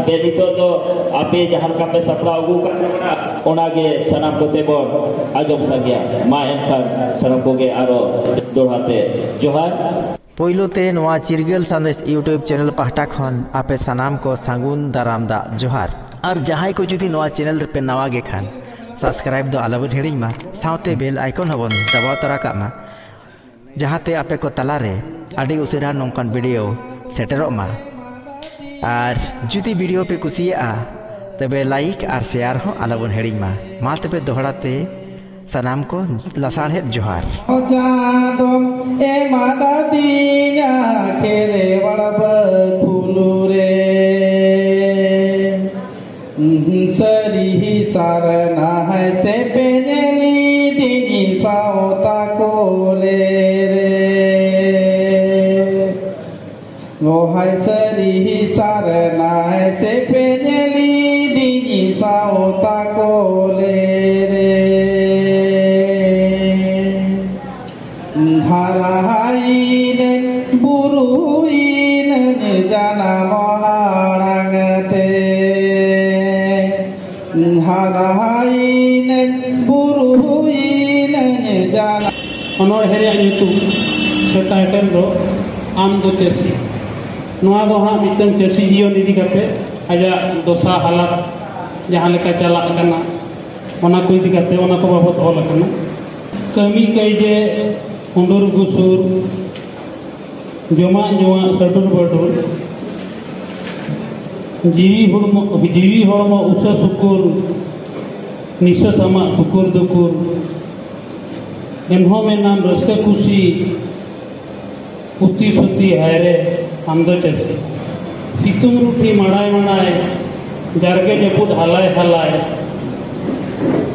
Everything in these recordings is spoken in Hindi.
ते नितो तो आपे जहां का पे सपड़ा अगू का ओनागे सनाम को तेबोर आजम संग्या मा एनखान सनाम को गे आरो दोहाते जोहार पोइलोते नोआ चिरगल संदेश यूट्यूब चैनल पाहटा खन आपे सनाम को सांगुन दाराम दा जोहार और जहां को जुदी नोआ चैनल रे पे नवा गे खान सब्सक्राइब दो आलाबन हेडिंग मा साउते बेल आइकन हबन दबाव तरा का मा जहाते आपे को तला रे आडी उसेरा नोंकान वीडियो सेटरो मा और जुदी वीडियो पे कुसिया तबे लाइक और शेयर हो आलाबन हेडिंग मा तबे दोहराते सनाम को लसाड़े जोहार सरी सारना है से पेजली दिनी साओता कोले रे वो है सरी सारना है से पेजली दिनी साओता कोले रे हराइन बुरुइन जाना महारागते हराइन बुरुइन जाना अनोर हेरिया नीतु से टाइटल दो आम दो चेसी नोआ दो हाँ मितन चेसी जीवन इदी करते आजा दोसा हालत जहाँ लेका चला करना ओना को इदी करते ओना को बाबत ऑल करना कमी कई जे हुंडुर गुसुर जमा जमा सटुर बटुर जीवी हड़म उस सुकुर निशा समा सुकुर दुकुर इन्हों में नाम रस्ते खुशी उती सुती हैरे आमदो चेसी सितुंग रूठी मड़ाए जारगे जपुद हलाय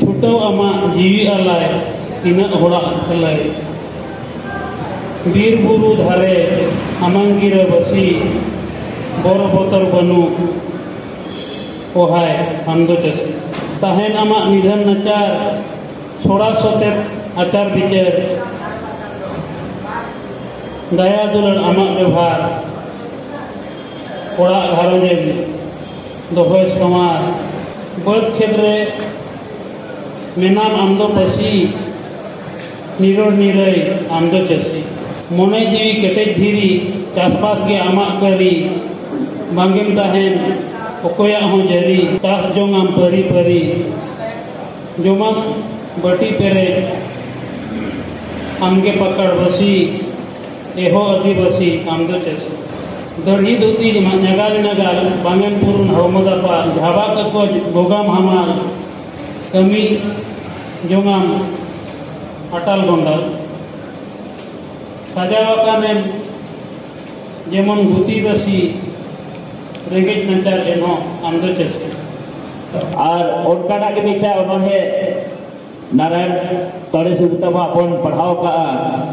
छुटो अमा जीवी आलाय तीना होड़ा हलाय बीर बुरु धारे आमांगिर बसी बोर बोतर बनु ओहाय आमदो चेसी ताहेन आमा निधन नचार छोड़ा सोते आचार विचार दया दुलर आमा व्यवहार ओड़ा घारोजे दोहय समाज बद क्षेत्र मेनाम आमदो पसी निरोड़ निरय आमदो चेसी मने जीवी केटेज धीरी चासपास के आमा करी बांगेम ताहेन ओकोया हो जरी तास जोंगाम परी परी जोमा बटी पेरे आमगे पकड़ बसी एहो आदिवासी आमदो चेसी दढ़ी धोती नगाल नगाल बांगेम पुरुन हवमदापा झाबा को गोगाम हमाल कमी जोंगाम अटाल गोंडल साजावाकाने जेमन भूति दसी रेगेज नंतर एनो आमदो चेसी और उनका के मिटा उन्होंने नारायण तड़े सुबतमा अपन पढ़ाओ का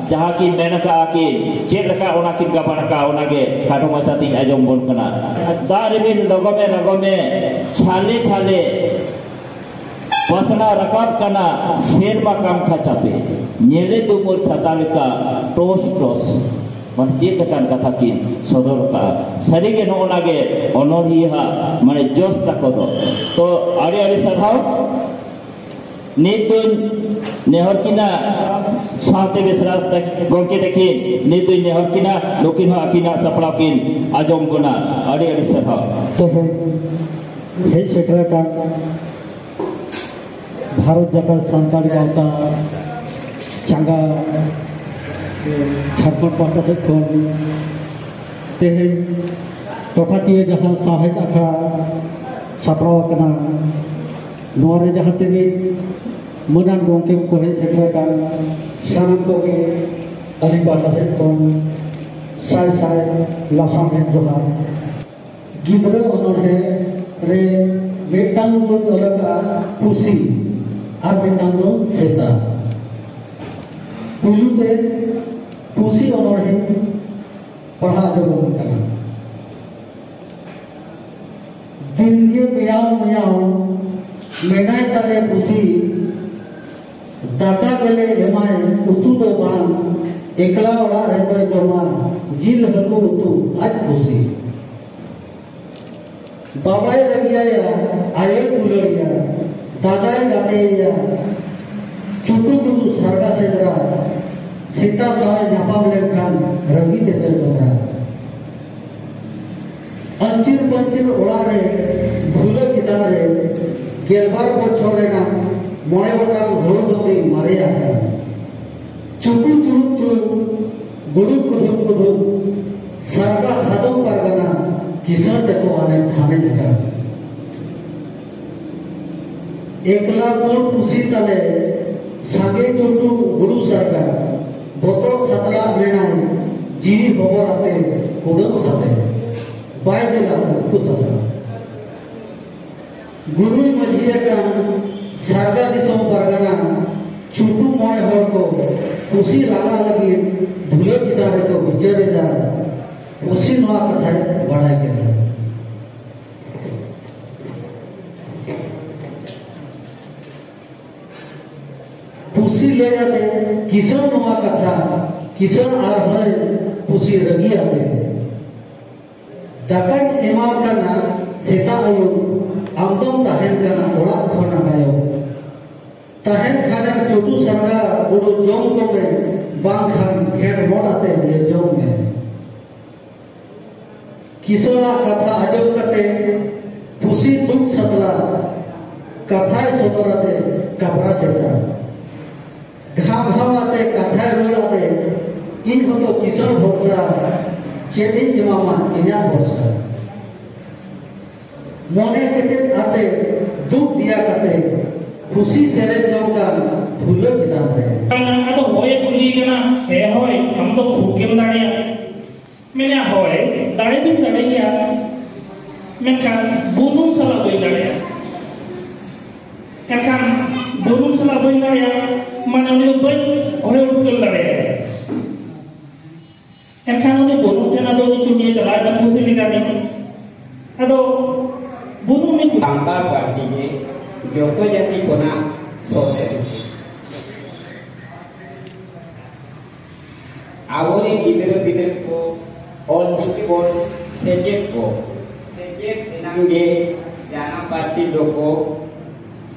जहाँ की मेन का कि चेक रखा ओना किन का बनका ओना के खाटो मसाती आजम बोल कना दारे में लगो में छाले छाले पसना रकाब कना शेर बा काम खाचापे नेले तुमोर छाताले का टोस मन चेक कन कथा की सदर का सरी के नो लागे अनोरिया माने जोश तको तो आड़ी आड़ी सधाव नितुन नेहर किना साथे बेसरा गोंके देखी नितुन नेहर किना लोकिन हो अकिना सपड़ा किन आजम गुना आड़ी आड़ी सधाव तो हे सेक्टर का भारत जाकर संतान गावता चांगा झारखंड पाटा से तेहे टोकातीय जहाँ साहित्य अखड़ा सापड़ाव कना नोरे जहाँ तेगे मनान गोंके को हे सेक्टर का सानम को के अली पाटा से साय लासाम है जोहार गिदरे ओनोरे रे वेटांग दो अलगा पुसी और वेटांग दो सेता पुलू पे पुसी ओनोरे पढ़ा जो करना दिन के मियाओ मेनाय तले पुसी दाता गले एमाय उतु दो बान एकला वाला रहते जोमा जिल हकु उतु आज पुसी बाबाय रगिया आये दुलड़िया दादाय गातेया चुटू चुटू सरगा सेंद्रा सीता साय नापाम लेखान रंगी देते लोगा अंचिर पंचिर ओड़ारे भूलो चितान रे गेलबार बछर रेना मोए गोटान घोड़ दोते मारे आका चुटू चुटू चुटू गुडू कुदुम कुदुम सरगा सादम परगना किसान देखो आने थाने जगह एकला कोण पुसी तले सांगे चुटू गुडू सरगा बोतल सतला मेनाय जीवी खबर आते कुडम साथे बाय दिला कुसासा गुरु मजिया का सरगा दिसों परगना चुटू मोए होर को पुसी लगा लगी धुले चितारे को विचारे जा पुसी नवा कथा बढ़ाई के पुसी ले जाते किसान नवा कथा किसान आर है पुसी रगी आते दाकान एमाम करना सेता आयु आमदम ताहेन करना ओड़ा खोना गायो ताहेन खाना चोटू सरगा गुडू जोम को में बांग खान खेड़ मोड़ाते ये जोम में किसोला कथा आजम करते पुसी दुख सतला कथाय सोदराते कपड़ा सेता घाम घाम आते कथाय रोड़ाते इन हो तो किसान भोक्सा चेदिन इमामा इन्या भोक्सा मोने केते आते दुख दिया करते खुशी सेरे जोंका भूलो चितान रे अदो होय कुली गना हे होय हम तो खुकेम दाड़िया मेना होय दाड़े तुम दाड़े गया मेनखान बुनुम सला बोई दाड़िया एनखान बुनुम सला बोई दाड़िया माने उनी तो बोई होय उकल दाड़िया एनखान उनी बुनुम तेना दो चुनिए चला दा खुशी लिगा ने अदो बुनुम में तांता पासी ने जोतो जाति कोना सोते आवरे गिदर को और निकी बोल सेजेक सिनांगे जाना पासी लोको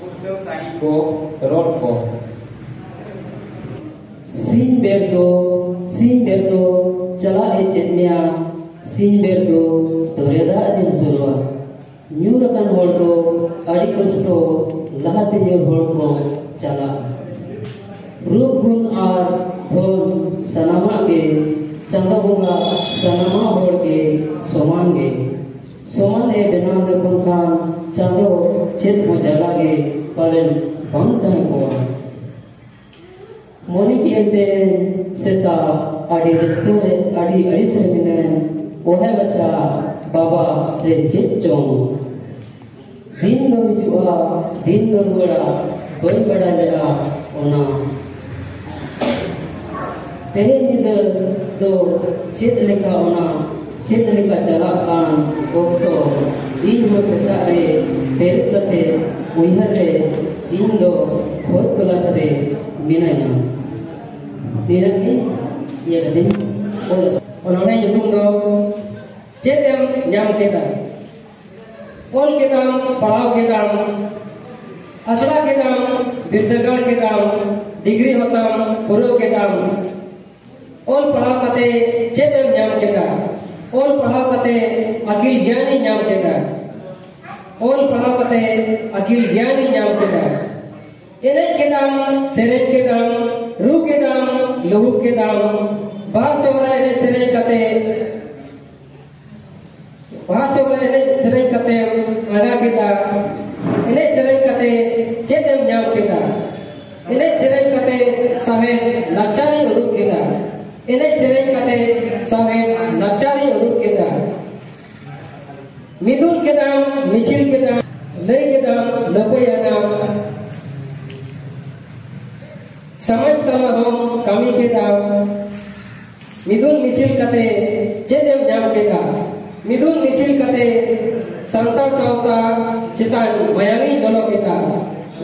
उद्योग साही को रोड को सीन बेरदो चला ए चेन्या सीन बेरदो तोरेदा दिन सुरवा न्यूरकन होड़ को अड़ी कष्टो लहाते न्यूर होड़ को चला रूप गुण आर धन सनामा के चंदा बुंगा सनामा होड़ के समान ए बिना दे बुंखान चंदो चेत को जला के पलन बंधन को मोनी की एते सेता अड़ी रस्तोरे अड़ी से मिने ओहे बच्चा बाबा रे चेत चोंग दिन दो जुआ दिन दो बड़ा कोई बड़ा लेगा ओना तेरे निदर दो चेत लेका ओना चेत लेका चला कान ओक्तो इन हो सकता रे तेरे कते उइहर रे इन दो खोज तलाश रे मिनाया तेरा के ये दिन और उन्होंने ये तुम दो चेत एम न्याम के का कॉल के दाम पढ़ाओ के दाम असड़ा के दाम विद्यागार के दाम डिग्री होता पुरो के दाम ऑल पढ़ाओ कते चेतन न्याम के दा ऑल पढ़ाओ कते अखिल ज्ञानी न्याम के दा ऑल पढ़ाओ कते अखिल ज्ञानी न्याम के दा एने के दाम सेरे के दाम रू के दाम लहू के दाम बास वाला एने सेरे कते वहाँ से बोले इन्हें सेरें कते आगा के दा इन्हें सेरें कते चेतन न्याम के दा इन्हें सेरें कते समेत नचारी उरुक के दा इन्हें सेरें कते समेत नचारी उरुक के दा मिदुन के दाम मिचिल के दाम लय के दाम लपोया नाम समझ तला हम कमी के दाम मिदुन मिचिल कते चेतन न्याम के दा मिदुन मिचिल कते संतार चौथा चितान मयांगी ललो केता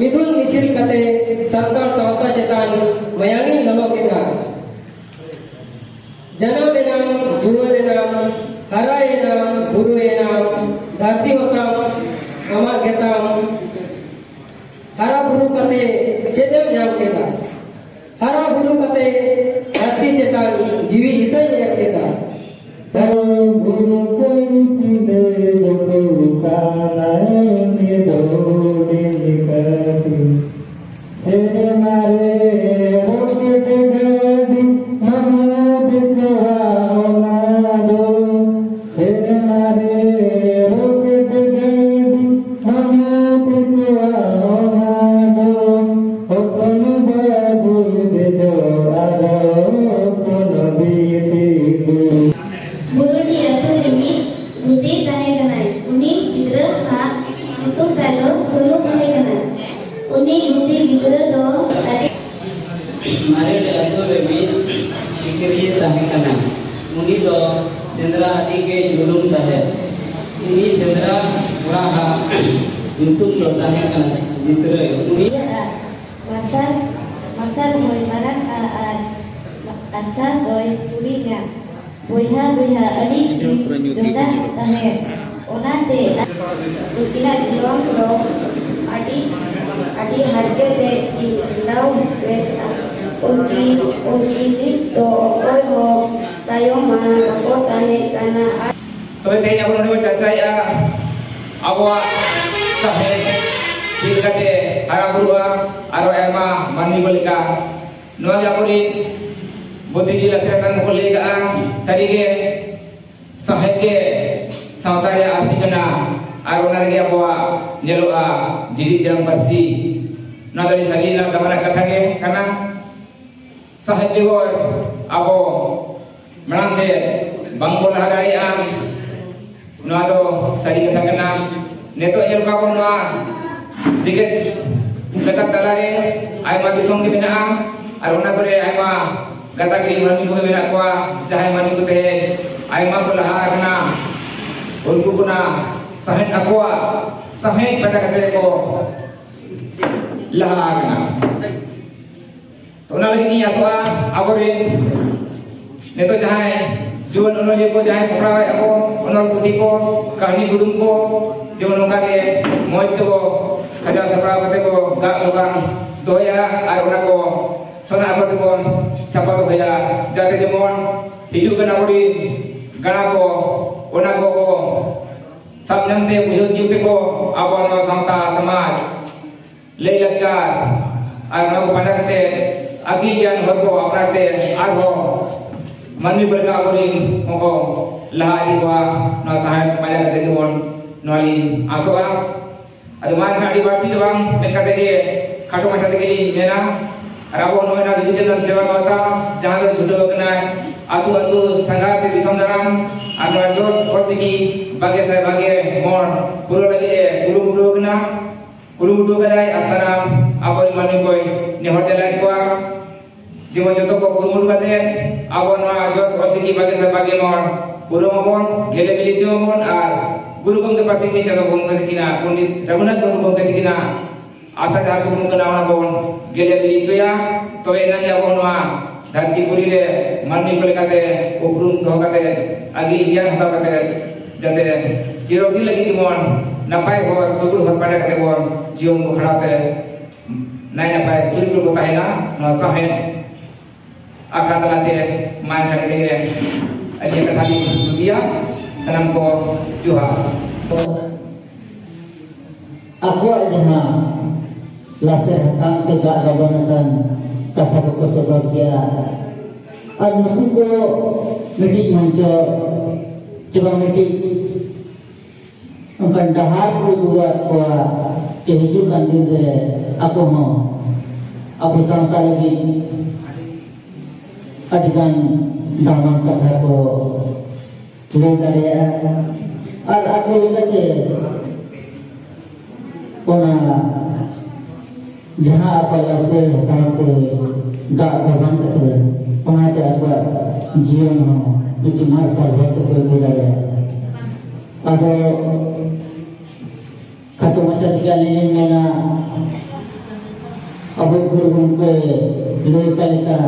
मिदुन मिचिल कते संतार चौथा चितान मयांगी ललो केता जना में नाम जुआ में नाम हरा नाम गुरु नाम धरती वतन आमा गेताम हरा बुरु कते चेदेम नाम केदा हरा बुरु कते धरती चेतान जीवी इतन नाम केदा गुरु पंडिते गुरु कानायने दोड़े निकटी सेरे मारे रोकेट गडी मना दिखवाओ ना दो सेरे मारे रोकेट गडी मना दिखवाओ ना दो अपन बाबू दे दो आदो अपन बीती दो Guru di atur ini Budi tahe kanai uni gidra ha itu kalau sulu tahe kanai uni budi gidra do tadi mare di atur ini sikri tahe kanai uni do sendra adi ke julum tahe ini sendra uraha itu do tahe kanai gidra uni masal boy marak asal boy pulinya Buiha adik sudah tahe onate ila jiwang lo adik harga de ilau unki to oi ho tayo mana ko tahe kana Toy teh yang menurut saya awak tahe silkate harabua aro ema mani bolika no yapuri Budi dilaksanakan oleh sarige sahege saudara asikana arona ge apa nyeloa jadi jarang persi na dari sarina kamana kathage kana sahege go abo menase bangkol hadai am na do sari katha kana neto nyeloka ko na dige katak dalare ai ma disong ge bina arona kore ai ma kata kiri mani ko bina ko jahay mani ko te ay ma ko laha kana unku kuna sahen akwa sahen pada kate ko laha kana to na lagi ni aswa abore neto jahay juan ono je ko jahay sapra ako onol puti ko kahani gudum ko jeon onka ge moy to saja sapra kate ko ga lokan doya ar ona ko sona ko kon chapa ko ya jate jemon hiju kana uri gana ko ona ko sab namte bujud yuke ko abon ma samta samaj lei lakchar ar na ko pada kate agi gyan hor ko aprate arho manmi berga uri ko lahai ko na sahab pada kate jemon nali asoa aduman kadi bati bang mekate ge khato mata ge mena Rabo noina digital sewa kota jahan judo kena atu sangat di sondaram anu jos ortiki bage saya bage mor puro lagi guru kena asaram abon mani koi ni hotel ai kwa jiwa joto ko guru kate abon ma jos ortiki bage saya bage mor puro mabon gele militi mabon ar guru bong ke pasisi jaga bong kena pundit Raghunath bong kena asa jatuh mungkin awal bon gele beli itu ya toh enaknya bon ma dan dipuri le mani berkate ubrum toh kate agi yang toh kate jate jirogi lagi timon napai ho subur ho pada kate bon jiom ko khadate nai napai suri ko kahina no sahen akra talate man kate de aja kata di dunia sanam ko juha aku aja laser hatang tegak gabanatan kata ko sebagia anu ko medik manca coba medik angkan dahar ko buat ko cehijukan dire aku mau aku sangka lagi adikan dalam kata ko le daya al aku lagi kona जहाँ आप लगते बताते गा भगवान करते वहाँ पे आपका जीवन हो क्योंकि मार सर्वत को मिला है अब खतो मचा दिया लेने में ना अब गुरु को ले का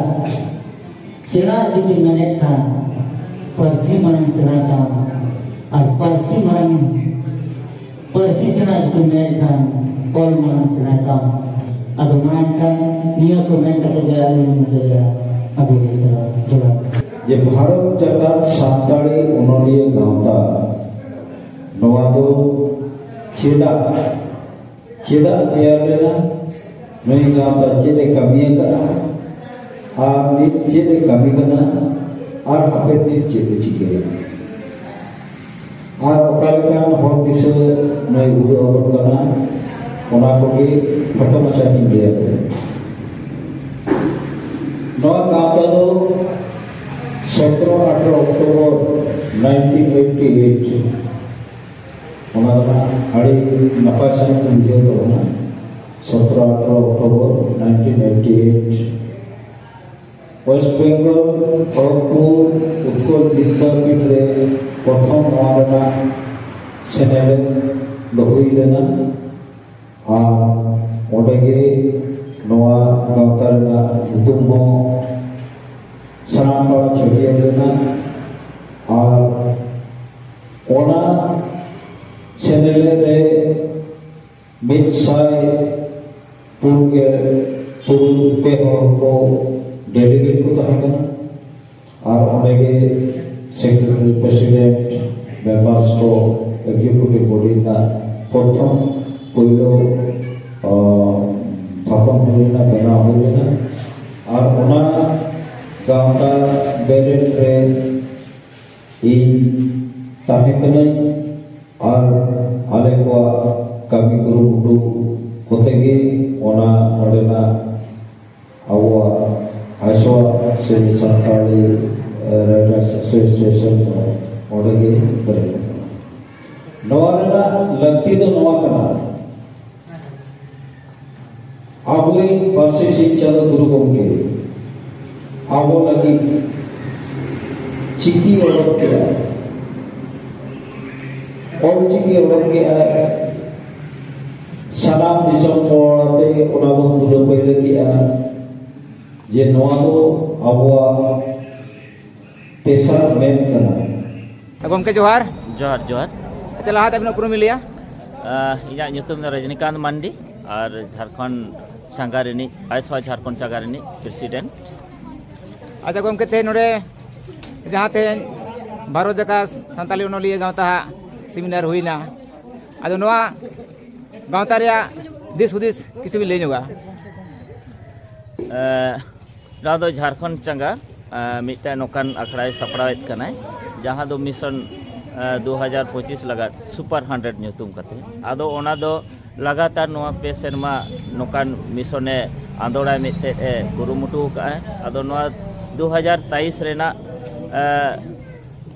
सेना जो मैंने था परसी मन सेना था और परसी मन persi senai kumenkan all man senai kam atau mainkan dia kumenkan kerja ini abu desa. Je Bharat Jagat Santali Onoliya Gawta noa do cheda tayar lena noi gawta chede kami ka ar nit chede kami kana ar apet nit chede chike ar okalekan hor disa noi udu abot kana ona koge photo masa India noa gawta do 17-18 Oktober 1988 हमारा आड़ी नपासन मुझे तो ना 17-18 अक्टूबर 1988 वेस्ट बेंगल खड़गपुर उत्कल विद्यापीठ रे प्रथम हमारा सेनेल लहुई लेना और ओडेगे नवा गावतारना उतुमो सनामपाड़ा छटिया लेना और ओना चैनल रे मिड साइ पूर्व पे को डेलीगेट को तहकना और ओनेगे सेक्रेटरी प्रेसिडेंट मेंबर्स को एग्जीक्यूटिव बॉडी ना प्रथम पहिलो थापन होना बना होना और ओना गावता बेरेट रे इन तहकना और आले को कमी कुरुमुटु कोतेगे ओना ओडेना आवा आशवा से सरकारी राइटर्स एसोसिएशन ओडेगे बरे नवारेना लगती तो नवा कना आबोई पार्सी शिक्षा गुरु गोमके आबो लगी चिकी ओडक के और चिकी ओडक के सलाम दिसम मोड़ते उनाबन तुलो पहले किया जे नवाबो अबुआ तेसर मेन करना गोमके जोहार जोहार जोहार चला हाथ अपने उपरुम लिया इया nyutum रजनीकांत मांडी और झारखंड संगारिनी आइसवा झारखंड संगारिनी प्रेसिडेंट अच्छा गोमके ते नोडे जहां ते भारत जाकात संताली ओनोलिया गावता सेमिनार हुईना आदो नोआ गावता रे दिस हुदिस किछु भी ले जोगा रादो झारखंड चंगा मिटा नोकान अखड़ाई सपड़ावेत कनाय जहां दो मिशन 2025 लगा सुपर 100 ᱧᱩᱛᱩᱢ कते आदो ओना दो लगातार नोआ पे सेरमा नोकान मिशने आंदोड़ाय मिटे गुरुमुटु का आदो नोआ 2023 रेना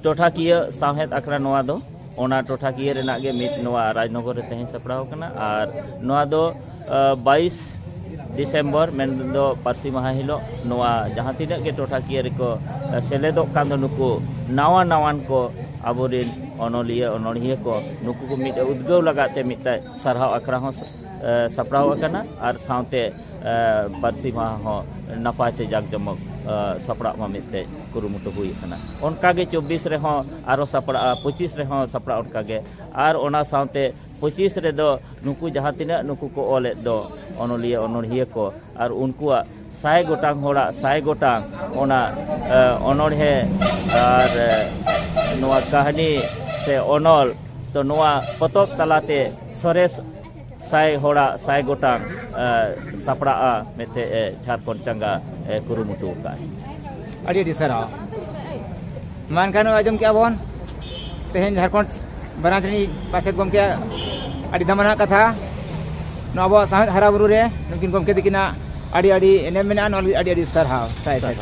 टोठाकिया साहेद अखड़ा नोआ दो ओना टोठाकिया रेना गे मिट नोआ राजनगर रे तहे सपड़ाव कना और नोआ दो 22 डिसेम्बर मेन दो पार्सी माहा हिलो नोआ जहां तिना के टोठाकिया रे को सेलेदो कान दो नुकु नावा नावान को आबोरिन ओनोलिया ओनोलिया को नुकु को मिट उद्गव लगाते मिट सरहाव अखड़ा हो सपड़ाव कना और साउते पार्सी माहा हो नपाते जाग जमक सपड़ा मा मिटे कुरुमुटु हुई कना उनका के 24 रे हो आरो सपड़ा 25 रे हो सपड़ा उनका के और ओना साउते 25 रे दो नुकु जहां तिना नुकु को ओले दो ओनोलिया ओनोलिया को और उनकुआ साय गोटांग होड़ा साय गोटांग ओना ओनोड़े और नोआ कहानी से ओनोल तो नोआ पतोक तलाते सरेस साय होड़ा साय गोटांग सपड़ा मेते झारखंड चंगा कुरुमुटु का अड़ी सर मान कानो आजम क्या बोन तेहन झारखंड बनातनी पासे गोम के अड़ी दमना कथा नबो साहत हरा बुरु रे नुकिन गोम के दिकिना अड़ी अड़ी एने मेना अड़ी अड़ी सर हां साय साय